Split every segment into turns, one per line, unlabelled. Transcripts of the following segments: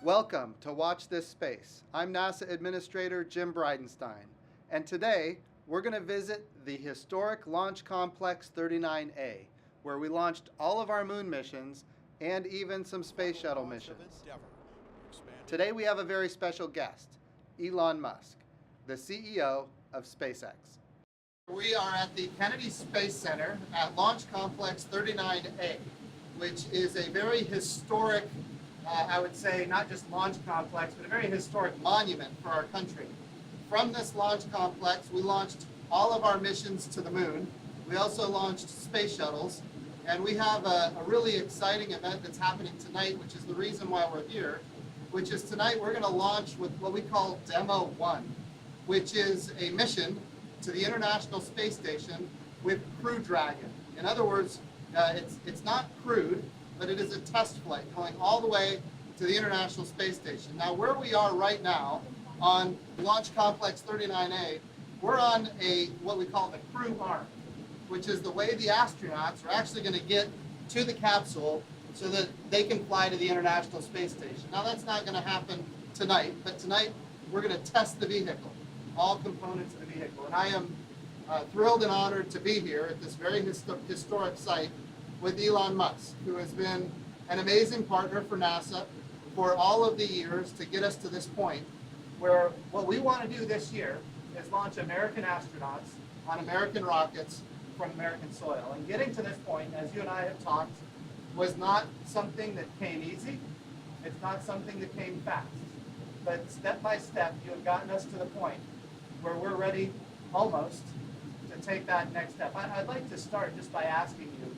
Welcome to Watch This Space. I'm NASA Administrator Jim Bridenstine, and today we're going to visit the historic Launch Complex 39A, where we launched all of our moon missions and even some space shuttle missions. Today we have a very special guest, Elon Musk, the CEO of SpaceX. We are at the Kennedy Space Center at Launch Complex 39A, which is a very historic, I would say, not just launch complex, but a very historic monument for our country. From this launch complex, we launched all of our missions to the moon. We also launched space shuttles, and we have a really exciting event that's happening tonight, which is the reason why we're here, which is tonight we're going to launch with what we call Demo 1, which is a mission to the International Space Station with Crew Dragon. In other words, it's not crewed, but it is a test flight going all the way to the International Space Station. Now, where we are right now on Launch Complex 39A, we're on what we call the crew arm, which is the way the astronauts are actually going to get to the capsule so that they can fly to the International Space Station. Now, that's not going to happen tonight, but tonight we're going to test the vehicle, all components of the vehicle. And I am thrilled and honored to be here at this very historic site with Elon Musk, who has been an amazing partner for NASA for all of the years to get us to this point where what we want to do this year is launch American astronauts on American rockets from American soil. And getting to this point, as you and I have talked, was not something that came easy. It's not something that came fast. But step by step, you have gotten us to the point where we're ready almost to take that next step. I'd like to start just by asking you,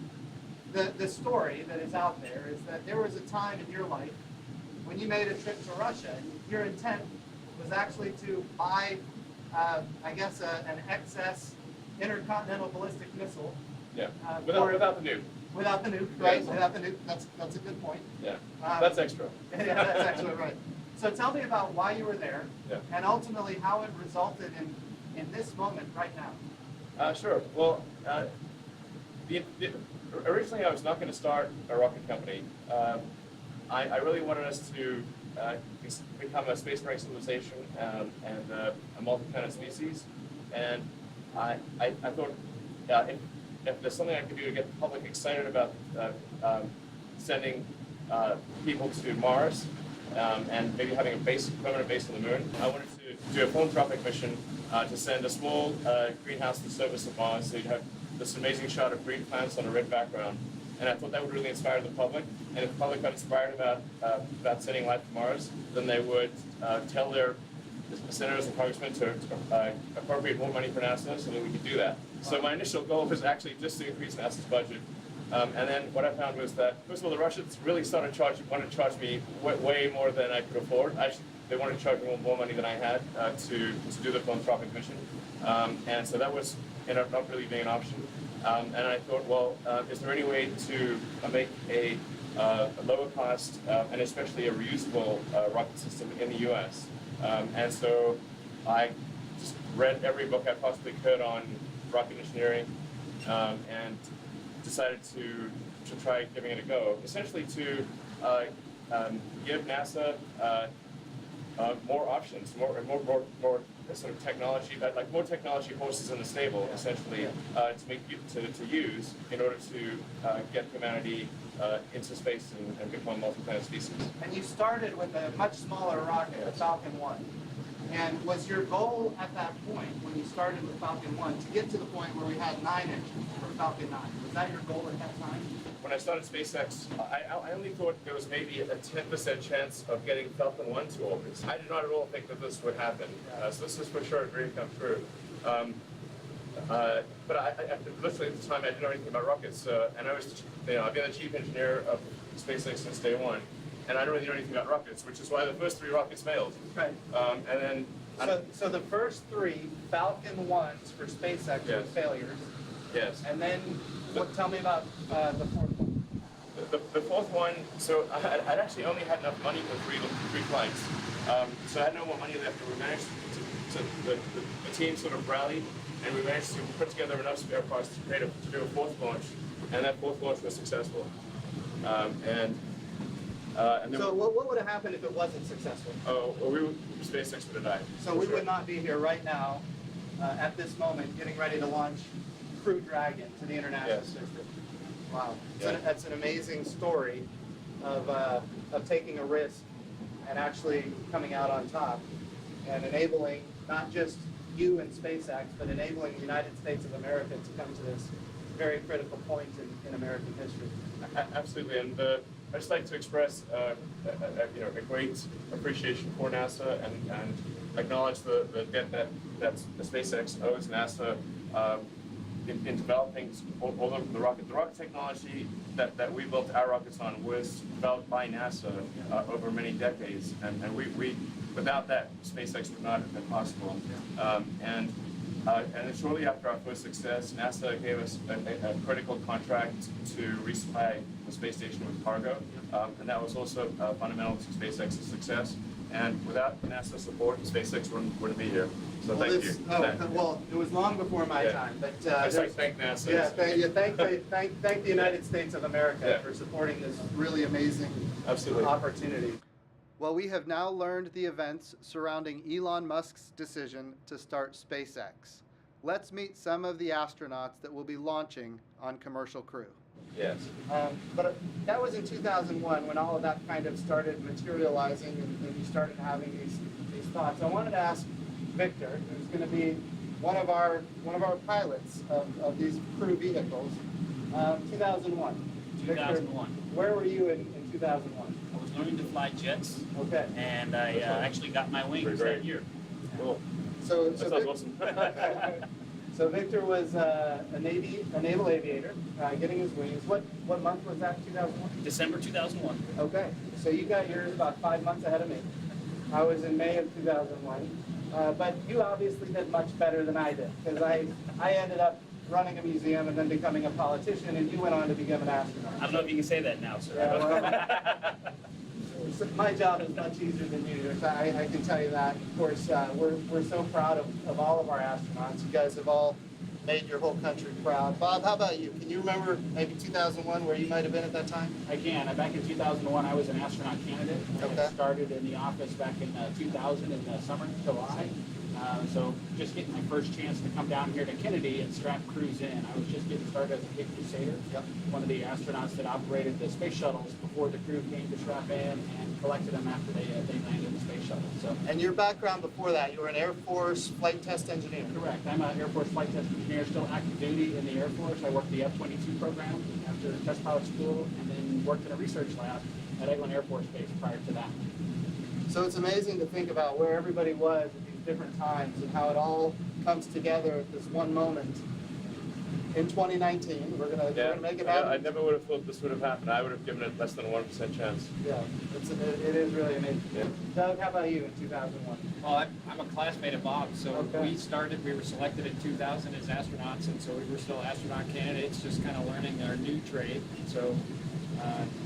the story that is out there is that there was a time in your life when you made a trip to Russia, and your intent was actually to buy, I guess, an excess intercontinental ballistic missile.
Yeah, without the nuke.
Without the nuke, right? Yeah. Without the nuke, that's a good point.
Yeah, that's extra.
Yeah, that's extra, right. So tell me about why you were there,
yeah,
and ultimately how it resulted in this moment right now.
Sure. Well, originally I was not going to start a rocket company. I really wanted us to become a spacefaring civilization and a multi-planet species. And I thought if there's something I could do to get the public excited about sending people to Mars and maybe having a permanent base on the moon, I wanted to do a philanthropic mission to send a small greenhouse to the surface of Mars, so you'd have this amazing shot of green plants on a red background. And I thought that would really inspire the public. And if the public got inspired about sending life to Mars, then they would tell their senators and congressmen to appropriate more money for NASA so that we could do that. So my initial goal was actually just to increase NASA's budget. And then what I found was that, first of all, the Russians really wanted to charge me way more than I could afford. Actually, they wanted to charge me more money than I had to do the philanthropic mission. And so that was ended up not really being an option. And I thought, well, is there any way to make a lower cost and especially a reusable rocket system in the U.S.? And so I just read every book I possibly could on rocket engineering and decided to try giving it a go. Essentially to give NASA more options, more sort of technology, like more technology horses in the stable, essentially, to use in order to get humanity into space and become a multi-planet species.
And you started with a much smaller rocket, the Falcon 1. And was your goal at that point, when you started with Falcon 1, to get to the point where we had 9 engines for Falcon 9? Was that your goal at that time?
When I started SpaceX, I only thought there was maybe a 10% chance of getting Falcon 1 to orbit. I did not at all think that this would happen. So this was for sure a dream come true. But I literally at the time I didn't know anything about rockets, and I've been the chief engineer of SpaceX since day one, and I don't really know anything about rockets, which is why the first 3 rockets failed.
Right.
And then
so the first 3 Falcon 1s for SpaceX were failures.
Yes.
And then tell me about the fourth one.
The fourth one, so I'd actually only had enough money for three flights. So I had no more money left, and we managed the team sort of rallied, and we managed to put together enough spare parts to do a 4th launch, and that 4th launch was successful. And And then
So what would have happened if it wasn't successful?
SpaceX would have died.
So we would not be here right now, at this moment, getting ready to launch Crew Dragon to the International System. Wow, that's an amazing story of taking a risk and actually coming out on top and enabling not just you and SpaceX, but enabling the United States of America to come to this very critical point in American history.
Absolutely, and I'd just like to express a great appreciation for NASA and acknowledge the debt that SpaceX owes NASA in developing all the rocket. The rocket technology that we built our rockets on was developed by NASA over many decades, and we without that, SpaceX would not have been possible. And then shortly after our first success, NASA gave us a critical contract to resupply the space station with cargo, and that was also fundamental to SpaceX's success. And without NASA support, SpaceX wouldn't be here. So thank you.
Well, it was long before my time, but
I'd just like to thank NASA.
Yeah, thank the United States of America for supporting this really amazing opportunity. Well, we have now learned the events surrounding Elon Musk's decision to start SpaceX. Let's meet some of the astronauts that will be launching on Commercial Crew.
Yes.
But that was in 2001 when all of that kind of started materializing and you started having these thoughts. I wanted to ask Victor, who's going to be one of our pilots of these crew vehicles, 2001.
2001.
Victor, where were you in 2001?
I was learning to fly jets.
Okay.
And I actually got my wings that year.
Cool.
So
that sounds awesome.
So Victor was a naval aviator, getting his wings. What month was that? 2001.
December 2001.
Okay. So you got yours about 5 months ahead of me. I was in May of 2001. But you obviously did much better than I did, because I ended up running a museum and then becoming a politician, and you went on to become an astronaut.
I don't know if you can say that now, sir.
Yeah, well, my job is much easier than yours. I can tell you that. Of course, we're so proud of all of our astronauts. You guys have all made your whole country proud. Bob, how about you? Can you remember maybe 2001 where you might have been at that time?
I can. Back in 2001, I was an astronaut candidate.
Okay.
I started in the office back in 2000 in the summer, July. So just getting my first chance to come down here to Kennedy and strap crews in. I was just getting started as a big crusader.
Yep.
One of the astronauts that operated the space shuttles before the crew came to strap in and collected them after they landed the space shuttle. So.
And your background before that, you were an Air Force flight test engineer.
Correct. I'm an Air Force flight test engineer, still active duty in the Air Force. I worked the F-22 program after test pilot school, and then worked in a research lab at Eglin Air Force Base prior to that.
So it's amazing to think about where everybody was at these different times and how it all comes together at this one moment. In 2019, we're gonna make it happen.
I never would have thought this would have happened. I would have given it less than a 1% chance.
Yeah, it is really amazing.
Yeah.
Doug, how about you in 2001?
Well, I'm a classmate of Bob, so
Okay.
we were selected in 2000 as astronauts, and so we were still astronaut candidates, just kind of learning our new trade. So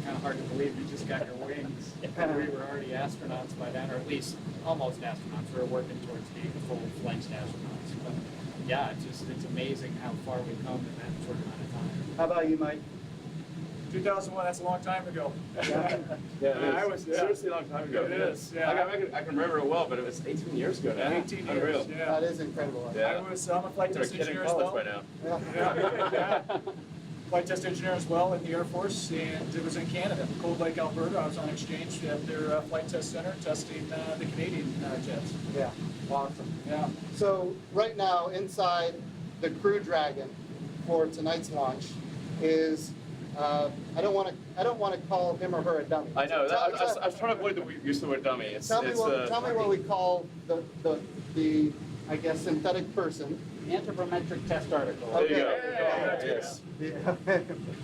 kind of hard to believe you just got your wings. We were already astronauts by then, or at least almost astronauts. We were working towards being full-fledged astronauts. But yeah, it's amazing how far we've come in that short amount of time.
How about you, Mike?
2001, that's a long time ago.
I was seriously a long time ago.
It is, yeah.
I can remember it well, but it was 18 years ago now.
18
Unreal.
years, yeah.
That is incredible.
Yeah.
I'm a flight
I'm a
test
kid in
engineer as
college
well.
by now.
Yeah. Flight test engineer as well in the Air Force, and it was in Canada, Cold Lake, Alberta. I was on exchange at their flight test center testing the Canadian jets.
Yeah, awesome.
Yeah.
So right now, inside the Crew Dragon for tonight's launch is I don't want to call him or her a dummy.
I know. I was trying to avoid the use of the word dummy.
Tell me what we call the I guess synthetic person.
Anthropometric test article.
There you go.
Yeah.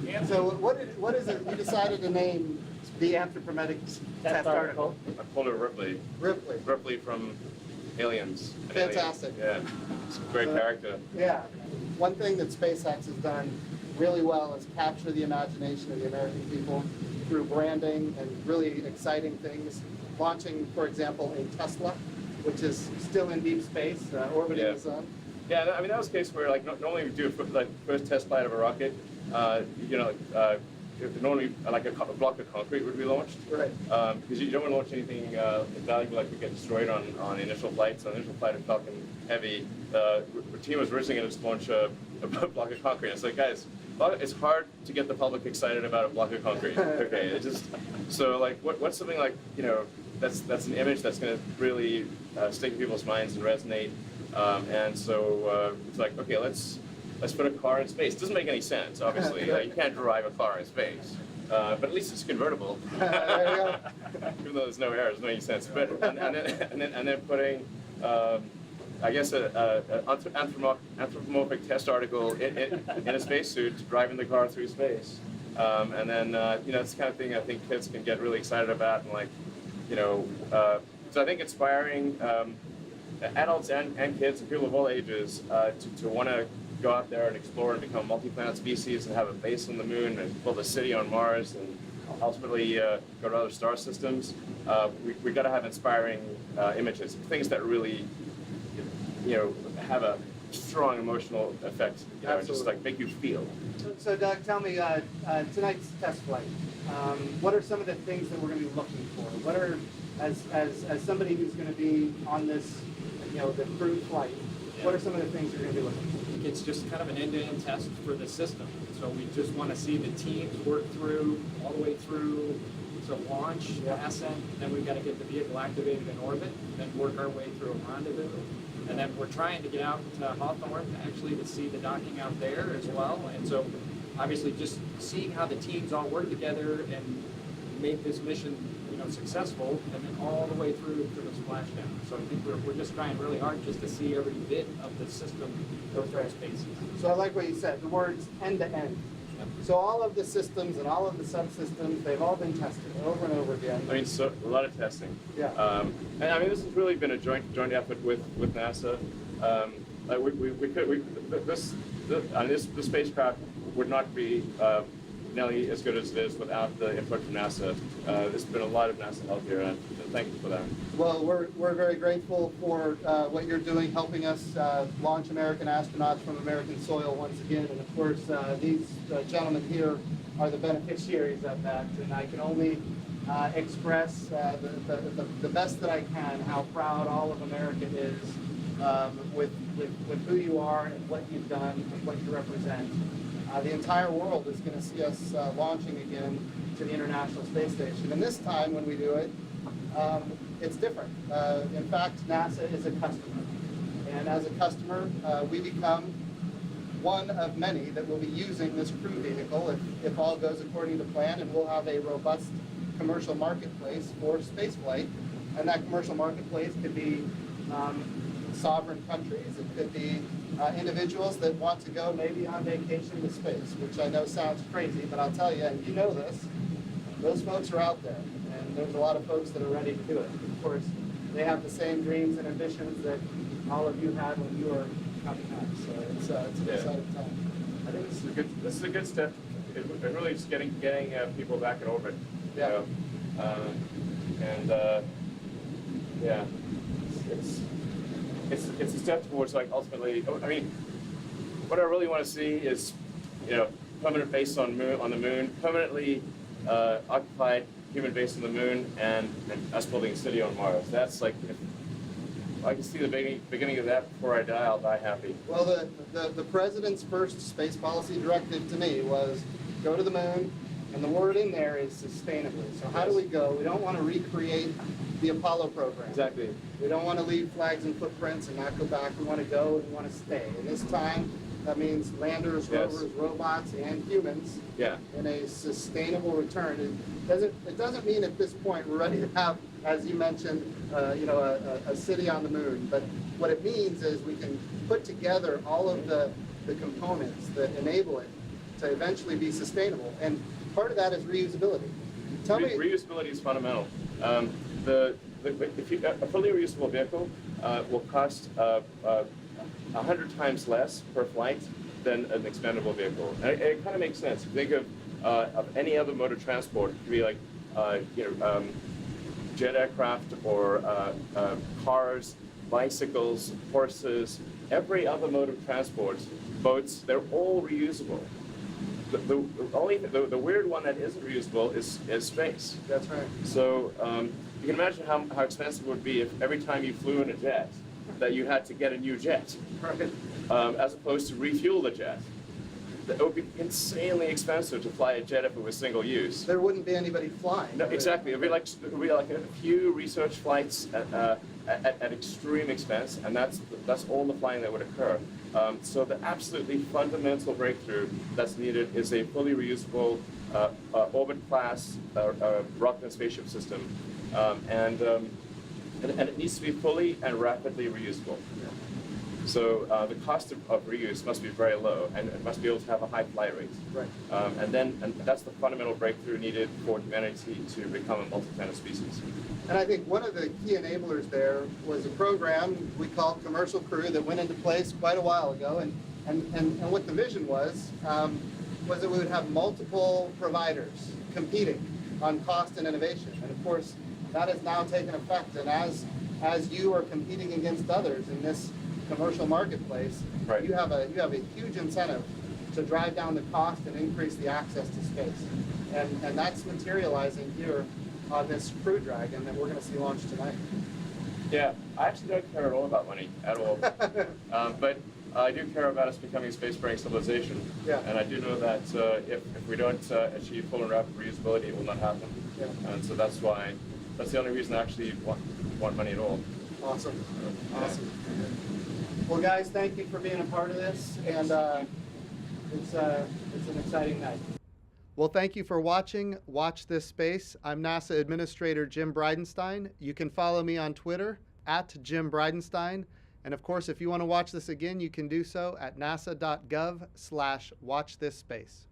Yes.
So what is it? You decided to name the anthropometric test article.
I called her Ripley.
Ripley.
Ripley from Aliens.
Fantastic.
Yeah. It's a great character.
Yeah. One thing that SpaceX has done really well is capture the imagination of the American people through branding and really exciting things. Launching, for example, a Tesla, which is still in deep space, orbiting the sun.
Yeah, I mean that was a case where like normally we do like first test flight of a rocket, if normally like a block of concrete would be launched.
Right.
Because you don't want to launch anything valuable like would get destroyed on initial flights. On the initial flight of Falcon Heavy, the team was originally going to launch a block of concrete. It's like, guys, it's hard to get the public excited about a block of concrete. Okay, it just so like what's something like, you know, that's an image that's going to really stick in people's minds and resonate. And so it's like, okay, let's put a car in space. It doesn't make any sense, obviously. You can't drive a car in space. But at least it's convertible.
There you go.
Even though there's no air, it doesn't make any sense. But and then putting, I guess, an anthropomorphic test article in a spacesuit driving the car through space. And then you know, it's the kind of thing I think kids can get really excited about, and like, you know, so I think inspiring adults and kids and people of all ages to want to go out there and explore and become a multi-planet species and have a base on the moon and build a city on Mars and ultimately go to other star systems. We got to have inspiring images, things that really, you know, have a strong emotional effect, you know, and just like make you feel.
So Doug, tell me, tonight's test flight, what are some of the things that we're going to be looking for? What are, as somebody who's going to be on this, you know, the crewed flight, what are some of the things you're going to be looking for?
It's just kind of an end-to-end test for the system. So we just want to see the teams work through, all the way through to launch, ascent, then we've got to get the vehicle activated in orbit, then work our way through a rendezvous. And then we're trying to get out to Hawthorne, actually, to see the docking out there as well. And so, obviously, just seeing how the teams all work together and make this mission, you know, successful, and then all the way through to the splashdown. So I think we're just trying really hard just to see every bit of the system go through its paces.
So I like what you said, the words end to end. So all of the systems and all of the subsystems, they've all been tested over and over again.
I mean, so a lot of testing.
Yeah.
And I mean, this has really been a joint effort with NASA. This spacecraft would not be nearly as good as it is without the input from NASA. There's been a lot of NASA help here, and thank you for that.
Well, we're very grateful for what you're doing, helping us launch American astronauts from American soil once again. And of course, these gentlemen here are the beneficiaries of that. And I can only express the best that I can how proud all of America is with who you are and what you've done and what you represent. The entire world is going to see us launching again to the International Space Station. And this time when we do it, it's different. In fact, NASA is a customer. And as a customer, we become one of many that will be using this crew vehicle if all goes according to plan, and we'll have a robust commercial marketplace for spaceflight. And that commercial marketplace could be sovereign countries, it could be individuals that want to go maybe on vacation to space, which I know sounds crazy, but I'll tell you, and you know this, those folks are out there, and there's a lot of folks that are ready to do it. Of course, they have the same dreams and ambitions that all of you had when you were coming up, so it's an exciting time.
I think this is a good step. It really is getting people back in orbit.
Yeah.
You know? Yeah, it's a step towards, like, ultimately. I mean, what I really want to see is, you know, permanent base on the moon, permanently occupied human base on the moon, and us building a city on Mars. That's like, if I can see the beginning of that before I die, I'll die happy.
Well, the president's first space policy directive to me was go to the moon, and the word in there is sustainably. So how do we go? We don't want to recreate the Apollo program.
Exactly.
We don't want to leave flags and footprints and not go back. We want to go and we want to stay. And this time, that means landers, rovers, robots, and humans in a sustainable return. It doesn't mean at this point we're ready to have, as you mentioned, you know, a city on the moon. But what it means is we can put together all of the components that enable it to eventually be sustainable. And part of that is reusability.
Reusability is fundamental. If you, a fully reusable vehicle will cost 100 times less per flight than an expendable vehicle. And it kind of makes sense. If you think of any other mode of transport, it could be like jet aircraft or cars, bicycles, horses, every other mode of transport, boats, they're all reusable. the weird one that isn't reusable is space.
That's right.
So you can imagine how expensive it would be if every time you flew in a jet that you had to get a new jet,
Right.
as opposed to refuel the jet. It would be insanely expensive to fly a jet if it was single use.
There wouldn't be anybody flying.
No, exactly. It would be like a few research flights at extreme expense, and that's all the flying that would occur. So the absolutely fundamental breakthrough that's needed is a fully reusable orbit class rocket and spaceship system, and it needs to be fully and rapidly reusable. So the cost of reuse must be very low, and it must be able to have a high flight rate.
Right.
And that's the fundamental breakthrough needed for humanity to become a multi-planet species.
And I think one of the key enablers there was a program we called Commercial Crew that went into place quite a while ago. And what the vision was that we would have multiple providers competing on cost and innovation. And of course, that has now taken effect. And as you are competing against others in this commercial marketplace,
Right.
you have a huge incentive to drive down the cost and increase the access to space. And that's materializing here on this Crew Dragon that we're going to see launched tonight.
Yeah, I actually don't care at all about money at all, but I do care about us becoming a spacefaring civilization.
Yeah.
And I do know that if we don't achieve full and rapid reusability, it will not happen.
Yeah.
And so that's the only reason I actually want money at all.
Awesome.
Yeah.
Awesome. Well, guys, thank you for being a part of this, and it's an exciting night. Well, thank you for watching Watch This Space. I'm NASA Administrator Jim Bridenstine. You can follow me on Twitter @Jim Bridenstine. And of course, if you want to watch this again, you can do so at nasa.gov/watchthisSpace.